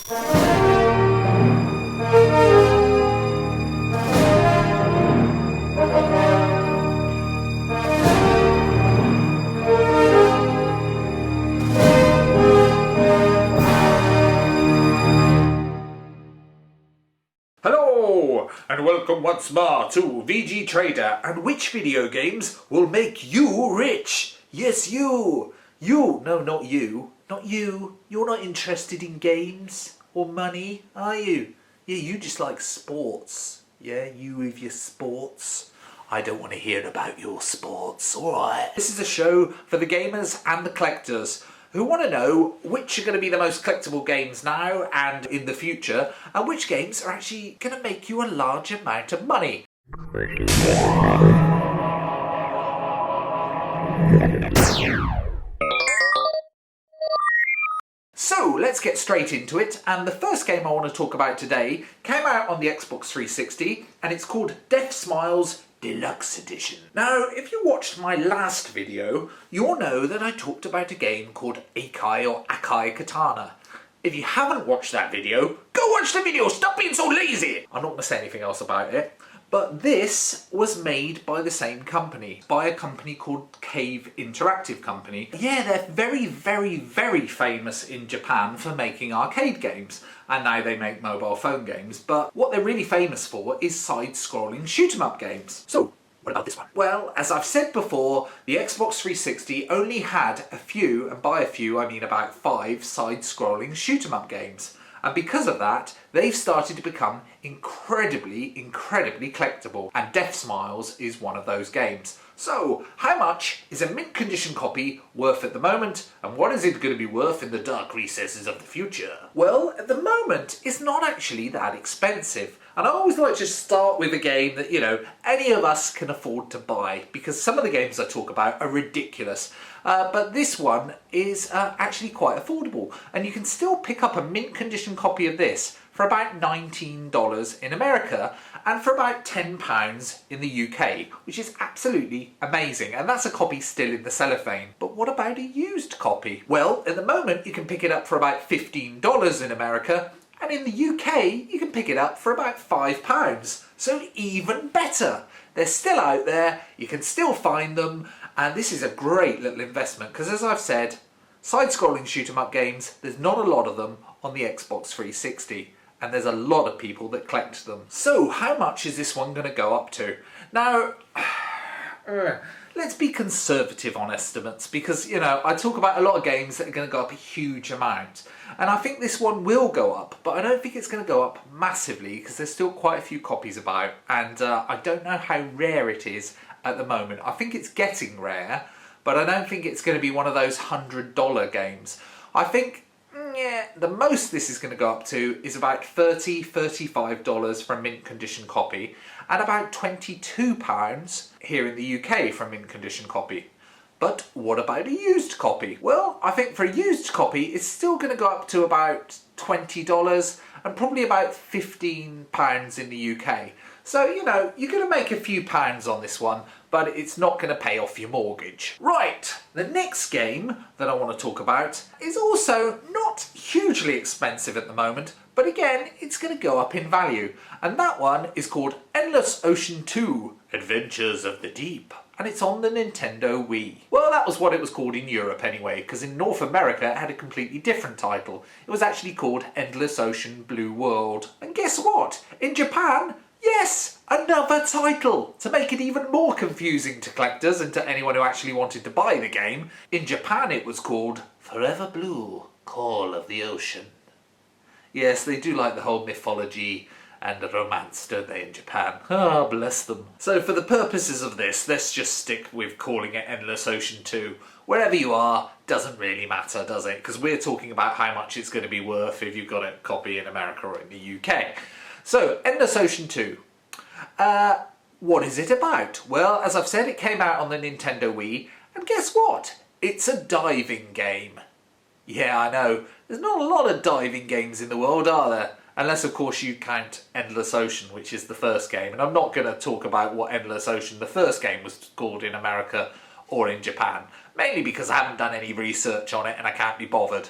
Hello, and welcome once more to VG Trader, and which video games will make you rich? Yes, you! You! No, not you. Not you. You're not interested in games or money, are you? Yeah, you just like sports. Yeah, you with your sports. I don't want to hear about your sports, alright? This is a show for the gamers and the collectors who want to know which are going to be the most collectible games now and in the future, and which games are actually going to make you a large amount of money. So let's get straight into it, and the first game I want to talk about today came out on the Xbox 360 and it's called Death Smiles Deluxe Edition. Now, if you watched my last video, you'll know that I talked about a game called Akai or Akai Katana. If you haven't watched that video, go watch the video, stop being so lazy! I'm not going to say anything else about it. But this was made by the same company, by a company called Cave Interactive Company. Yeah, they're very, very, very famous in Japan for making arcade games. And now they make mobile phone games. But what they're really famous for is side-scrolling shoot-'em-up games. So, what about this one? Well, as I've said before, the Xbox 360 only had a few, and by a few I mean about 5 side-scrolling shoot-'em-up games. And because of that, they've started to become incredibly, incredibly collectible. And Death Smiles is one of those games. So, how much is a mint condition copy worth at the moment? And what is it going to be worth in the dark recesses of the future? Well, at the moment, it's not actually that expensive. And I always like to start with a game that, you know, any of us can afford to buy. Because some of the games I talk about are ridiculous. But this one is actually quite affordable. And you can still pick up a mint condition copy of this for about $19 in America and for about £10 in the UK, which is absolutely amazing. And that's a copy still in the cellophane. But what about a used copy? Well, at the moment you can pick it up for about $15 in America, and in the UK you can pick it up for about £5. So even better. They're still out there, you can still find them, and this is a great little investment because, as I've said, side-scrolling shoot-'em-up games, there's not a lot of them on the Xbox 360, and there's a lot of people that collect them. So how much is this one going to go up to? Now, let's be conservative on estimates because, you know, I talk about a lot of games that are going to go up a huge amount. And I think this one will go up, but I don't think it's going to go up massively because there's still quite a few copies about, and I don't know how rare it is at the moment. I think it's getting rare, but I don't think it's going to be one of those $100 games. I think, yeah, the most this is going to go up to is about $30, $35 for a mint condition copy, and about £22 here in the UK for a mint condition copy. But what about a used copy? Well, I think for a used copy, it's still going to go up to about $20 and probably about £15 in the UK. So, you know, you're going to make a few pounds on this one, but it's not going to pay off your mortgage. Right, the next game that I want to talk about is also not hugely expensive at the moment, but again, it's going to go up in value. And that one is called Endless Ocean 2: Adventures of the Deep. And it's on the Nintendo Wii. Well, that was what it was called in Europe anyway, because in North America it had a completely different title. It was actually called Endless Ocean Blue World. And guess what? In Japan, yes, another title! To make it even more confusing to collectors and to anyone who actually wanted to buy the game, in Japan it was called Forever Blue, Call of the Ocean. Yes, they do like the whole mythology and romance, don't they, in Japan? Ah, bless them. So for the purposes of this, let's just stick with calling it Endless Ocean 2. Wherever you are, doesn't really matter, does it? Because we're talking about how much it's going to be worth if you've got a copy in America or in the UK. So, Endless Ocean 2. What is it about? Well, as I've said, it came out on the Nintendo Wii, and guess what? It's a diving game. Yeah, I know. There's not a lot of diving games in the world, are there? Unless, of course, you count Endless Ocean, which is the first game. And I'm not going to talk about what Endless Ocean, the first game, was called in America or in Japan. Mainly because I haven't done any research on it and I can't be bothered.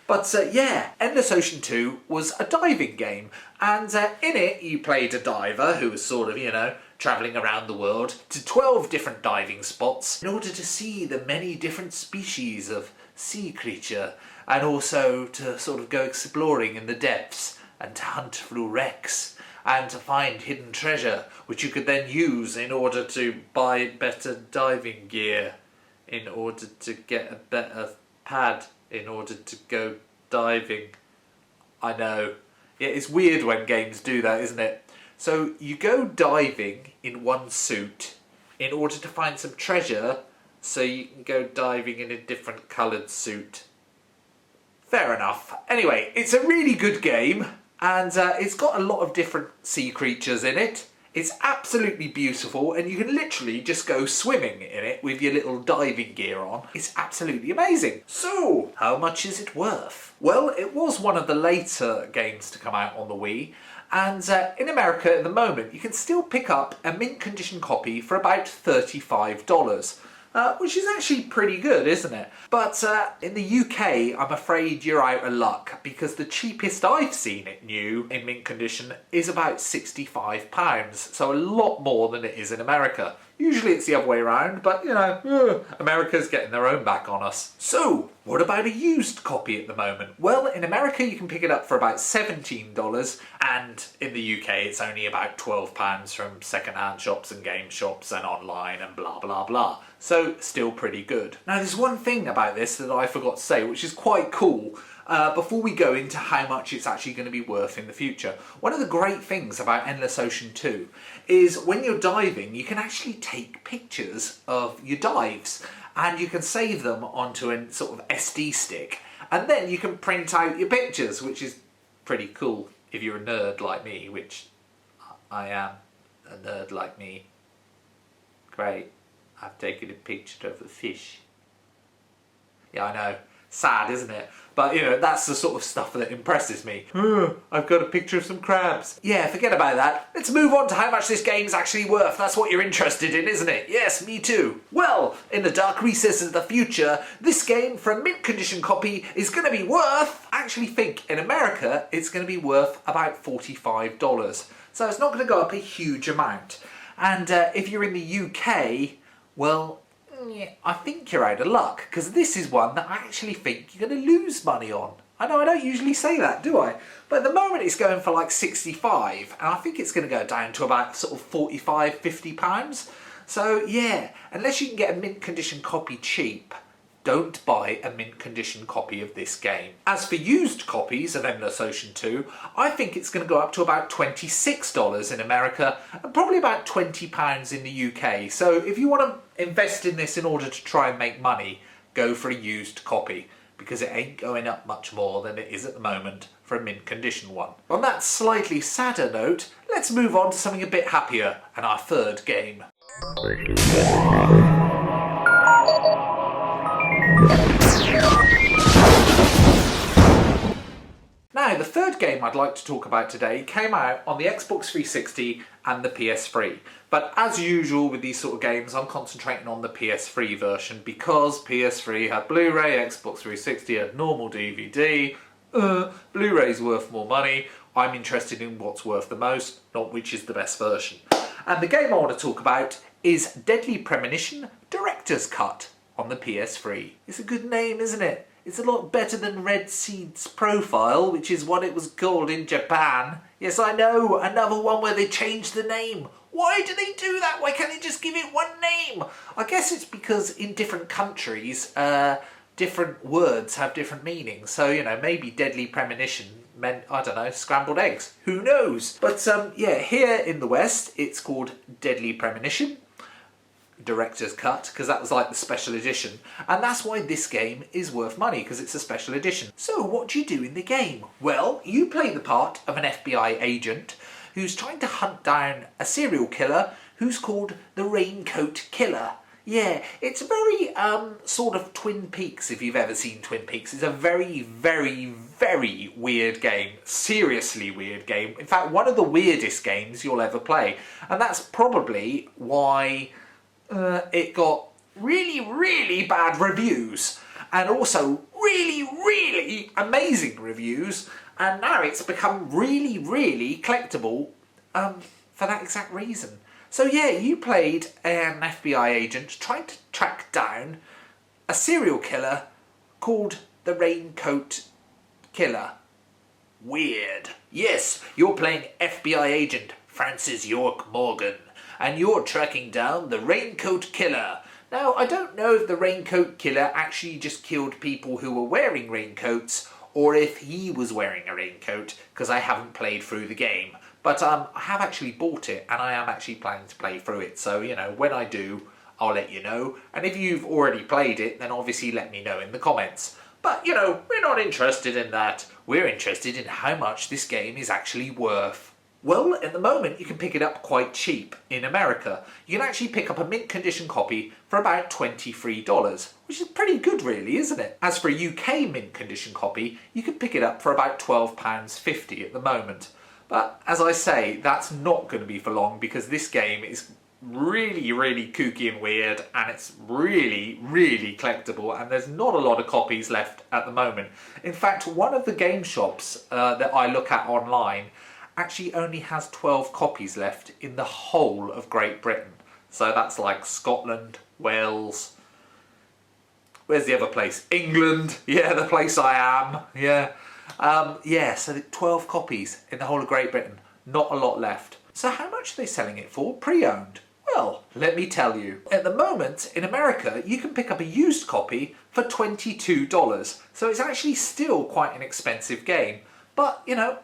But yeah, Endless Ocean 2 was a diving game, and in it you played a diver who was sort of, you know, travelling around the world to 12 different diving spots in order to see the many different species of sea creature, and also to sort of go exploring in the depths and to hunt through wrecks and to find hidden treasure, which you could then use in order to buy better diving gear, in order to get a better pad, in order to go diving. I know. Yeah, it's weird when games do that, isn't it? So you go diving in one suit in order to find some treasure, so you can go diving in a different coloured suit. Fair enough. Anyway, it's a really good game, and it's got a lot of different sea creatures in it. It's absolutely beautiful, and you can literally just go swimming in it with your little diving gear on. It's absolutely amazing. So, how much is it worth? Well, it was one of the later games to come out on the Wii, and in America at the moment you can still pick up a mint condition copy for about $35. Which is actually pretty good, isn't it? But in the UK, I'm afraid you're out of luck, because the cheapest I've seen it new in mint condition is about £65, so a lot more than it is in America. Usually it's the other way around, but you know, America's getting their own back on us. So, what about a used copy at the moment? Well, in America you can pick it up for about $17, and in the UK it's only about £12 from second-hand shops and game shops and online and blah blah blah. So, still pretty good. Now there's one thing about this that I forgot to say, which is quite cool. Before we go into how much it's actually going to be worth in the future. One of the great things about Endless Ocean 2 is when you're diving, you can actually take pictures of your dives, and you can save them onto a sort of SD stick, and then you can print out your pictures, which is pretty cool if you're a nerd like me, which I am a nerd like me. Great, I've taken a picture of a fish. Yeah, I know. Sad, isn't it? But, you know, that's the sort of stuff that impresses me. I've got a picture of some crabs. Yeah, forget about that. Let's move on to how much this game's actually worth. That's what you're interested in, isn't it? Yes, me too. Well, in the dark recesses of the future, this game, for a mint condition copy, is going to be worth... I actually think, in America, it's going to be worth about $45. So it's not going to go up a huge amount. And if you're in the UK, well... yeah, I think you're out of luck, because this is one that I actually think you're going to lose money on. I know I don't usually say that, do I? But at the moment it's going for like 65, and I think it's going to go down to about sort of 45, 50 pounds. So yeah, unless you can get a mint condition copy cheap, don't buy a mint condition copy of this game. As for used copies of Endless Ocean 2, I think it's going to go up to about $26 in America and probably about £20 in the UK. So if you want to invest in this in order to try and make money, go for a used copy, because it ain't going up much more than it is at the moment for a mint condition one. On that slightly sadder note, let's move on to something a bit happier, and our third game. Now, the third game I'd like to talk about today came out on the Xbox 360 and the PS3. But as usual with these sort of games, I'm concentrating on the PS3 version because PS3 had Blu-ray, Xbox 360 had normal DVD. Blu-ray's worth more money. I'm interested in what's worth the most, not which is the best version. And the game I want to talk about is Deadly Premonition Director's Cut on the PS3. It's a good name, isn't it? It's a lot better than Red Seed's Profile, which is what it was called in Japan. Yes, I know, another one where they changed the name. Why do they do that? Why can't they just give it one name? I guess it's because in different countries, different words have different meanings. So, you know, maybe Deadly Premonition meant, I don't know, scrambled eggs. Who knows? But, yeah, here in the West, it's called Deadly Premonition Director's Cut, because that was like the special edition, and that's why this game is worth money, because it's a special edition. So what do you do in the game? Well, you play the part of an FBI agent who's trying to hunt down a serial killer who's called the Raincoat Killer. Yeah, it's very sort of Twin Peaks, if you've ever seen Twin Peaks. It's a very, very, very weird game. Seriously weird game. In fact, one of the weirdest games you'll ever play, and that's probably why it got really, really bad reviews, and also really, really amazing reviews, and now it's become really, really collectible for that exact reason. So yeah, you played an FBI agent trying to track down a serial killer called the Raincoat Killer. Weird. Yes, you're playing FBI agent Francis York Morgan, and you're tracking down the Raincoat Killer. Now, I don't know if the Raincoat Killer actually just killed people who were wearing raincoats, or if he was wearing a raincoat, because I haven't played through the game. But I have actually bought it, and I am actually planning to play through it. So, you know, when I do, I'll let you know. And if you've already played it, then obviously let me know in the comments. But, you know, we're not interested in that. We're interested in how much this game is actually worth. Well, at the moment, you can pick it up quite cheap in America. You can actually pick up a mint condition copy for about $23, which is pretty good really, isn't it? As for a UK mint condition copy, you can pick it up for about £12.50 at the moment. But as I say, that's not going to be for long because this game is really, really kooky and weird, and it's really, really collectible, and there's not a lot of copies left at the moment. In fact, one of the game shops that I look at online actually only has 12 copies left in the whole of Great Britain. So that's like Scotland, Wales, where's the other place? England, yeah, the place I am, yeah. Yeah, so 12 copies in the whole of Great Britain, not a lot left. So how much are they selling it for, pre-owned? Well, let me tell you. At the moment, in America, you can pick up a used copy for $22. So it's actually still quite an expensive game. But, you know,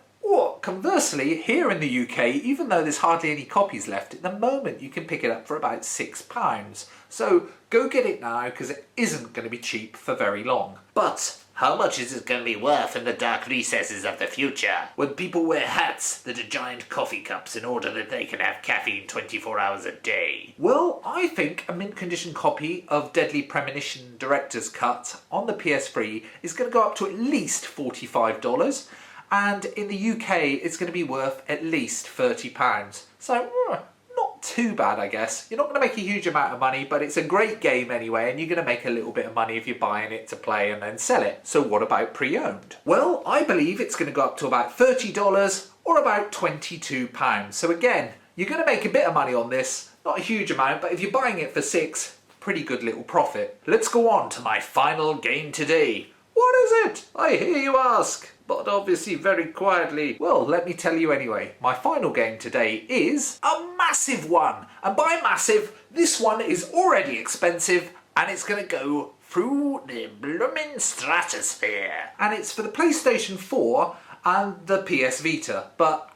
conversely, here in the UK, even though there's hardly any copies left, at the moment you can pick it up for about £6. So go get it now, because it isn't going to be cheap for very long. But how much is it going to be worth in the dark recesses of the future, when people wear hats that are giant coffee cups in order that they can have caffeine 24 hours a day? Well, I think a mint condition copy of Deadly Premonition Director's Cut on the PS3 is going to go up to at least $45. And in the UK, it's going to be worth at least £30. So, not too bad, I guess. You're not going to make a huge amount of money, but it's a great game anyway, and you're going to make a little bit of money if you're buying it to play and then sell it. So what about pre-owned? Well, I believe it's going to go up to about $30 or about £22. So again, you're going to make a bit of money on this. Not a huge amount, but if you're buying it for £6, pretty good little profit. Let's go on to my final game today. What is it? I hear you ask. But obviously very quietly. Well, let me tell you anyway. My final game today is a massive one. And by massive, this one is already expensive and it's going to go through the blooming stratosphere. And it's for the PlayStation 4 and the PS Vita. But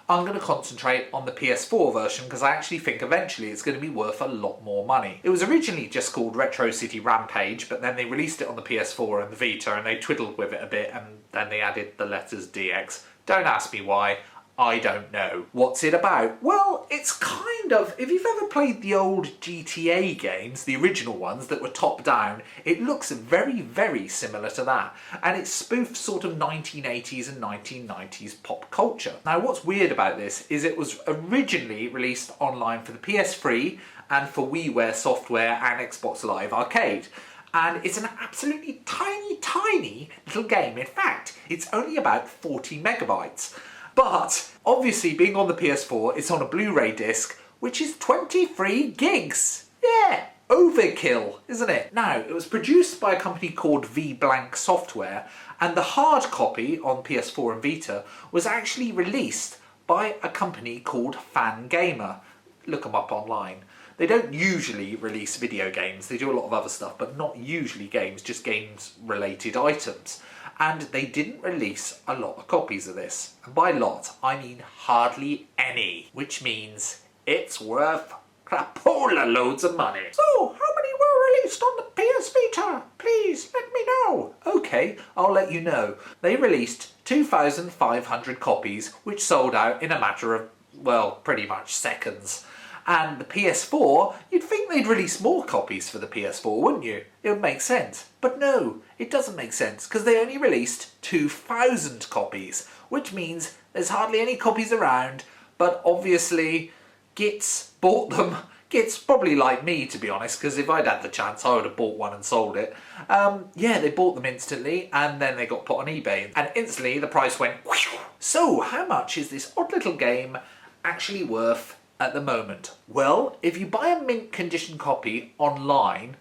I'm going to concentrate on the PS4 version because I actually think eventually it's going to be worth a lot more money. It was originally just called Retro City Rampage, but then they released it on the PS4 and the Vita and they twiddled with it a bit and then they added the letters DX. Don't ask me why. I don't know. What's it about? Well, it's kind of, if you've ever played the old GTA games, the original ones that were top down, it looks very, very similar to that. And it spoofs sort of 1980s and 1990s pop culture. Now, what's weird about this is it was originally released online for the PS3 and for WiiWare software and Xbox Live Arcade. And it's an absolutely tiny, tiny little game. In fact, it's only about 40 megabytes. But obviously being on the PS4, it's on a Blu-ray disc, which is 23 gigs. Yeah, overkill, isn't it? Now, it was produced by a company called V-Blank Software, and the hard copy on PS4 and Vita was actually released by a company called Fangamer. Look them up online. They don't usually release video games. They do a lot of other stuff, but not usually games, just games-related items. And they didn't release a lot of copies of this. And by lot, I mean hardly any, which means it's worth crapola loads of money. So, how many were released on the PS Vita? Please, let me know. Okay, I'll let you know. They released 2,500 copies, which sold out in a matter of, well, pretty much seconds. And the PS4, you'd think they'd release more copies for the PS4, wouldn't you? It would make sense. But no, it doesn't make sense, because they only released 2,000 copies, which means there's hardly any copies around, but obviously Gits bought them, Kids probably like me, to be honest, because if I'd had the chance, I would have bought one and sold it. Yeah, they bought them instantly, and then they got put on eBay, and instantly the price went whew. So, how much is this odd little game actually worth at the moment? Well, if you buy a mint condition copy online,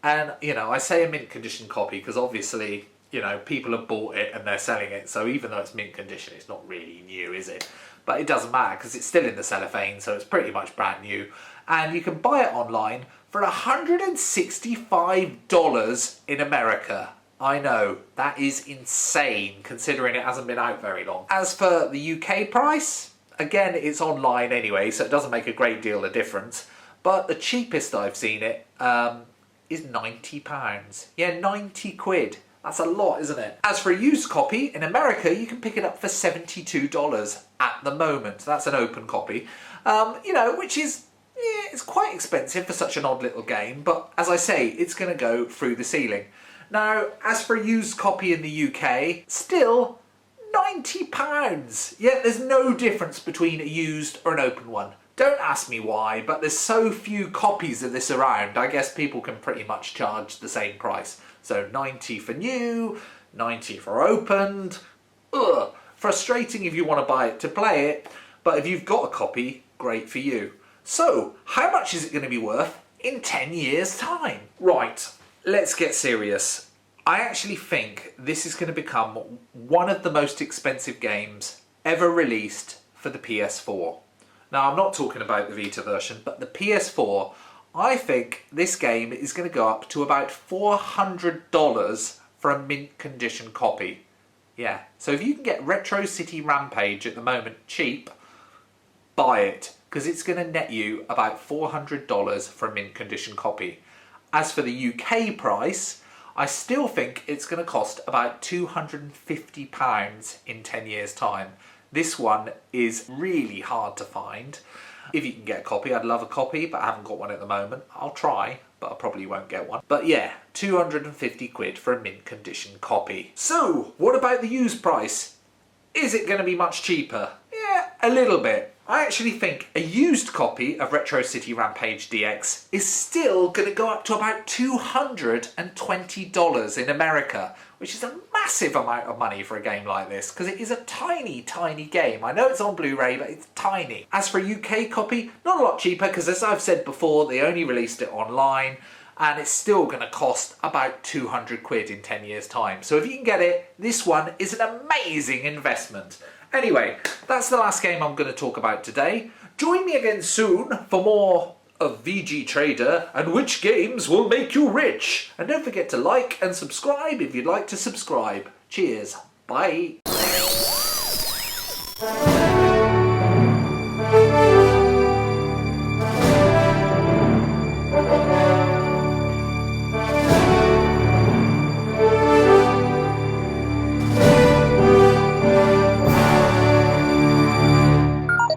and, you know, I say a mint condition copy because obviously, you know, people have bought it and they're selling it, so even though it's mint condition, it's not really new, is it? But it doesn't matter because it's still in the cellophane, so it's pretty much brand new. And you can buy it online for $165 in America. I know, that is insane considering it hasn't been out very long. As for the UK price, again, it's online anyway, so it doesn't make a great deal of difference. But the cheapest I've seen it is £90. Yeah, 90 quid. That's a lot, isn't it? As for a used copy, in America, you can pick it up for $72 at the moment. That's an open copy, you know, which is, yeah, it's quite expensive for such an odd little game, but as I say, it's going to go through the ceiling. Now, as for a used copy in the UK, still £90. Yeah, there's no difference between a used or an open one. Don't ask me why, but there's so few copies of this around, I guess people can pretty much charge the same price. So 90 for new, 90 for opened. Ugh, frustrating if you want to buy it to play it, but if you've got a copy, great for you. So, how much is it going to be worth in 10 years' time? Right, let's get serious. I actually think this is going to become one of the most expensive games ever released for the PS4. Now, I'm not talking about the Vita version, but the PS4, I think this game is going to go up to about $400 for a mint condition copy. Yeah, so if you can get Retro City Rampage at the moment cheap, buy it, because it's going to net you about $400 for a mint condition copy. As for the UK price, I still think it's going to cost about £250 in 10 years' time. This one is really hard to find. If you can get a copy, I'd love a copy, but I haven't got one at the moment. I'll try, but I probably won't get one. But yeah, 250 quid for a mint condition copy. So, what about the used price? Is it going to be much cheaper? Yeah, a little bit. I actually think a used copy of Retro City Rampage DX is still going to go up to about $220 in America, which is a massive amount of money for a game like this, because it is a tiny, tiny game. I know it's on Blu-ray, but it's tiny. As for a UK copy, not a lot cheaper, because as I've said before, they only released it online, and it's still going to cost about 200 quid in 10 years' time. So if you can get it, this one is an amazing investment. Anyway, that's the last game I'm going to talk about today. Join me again soon for more of VG Trader and which games will make you rich. And don't forget to like and subscribe if you'd like to subscribe. Cheers. Bye.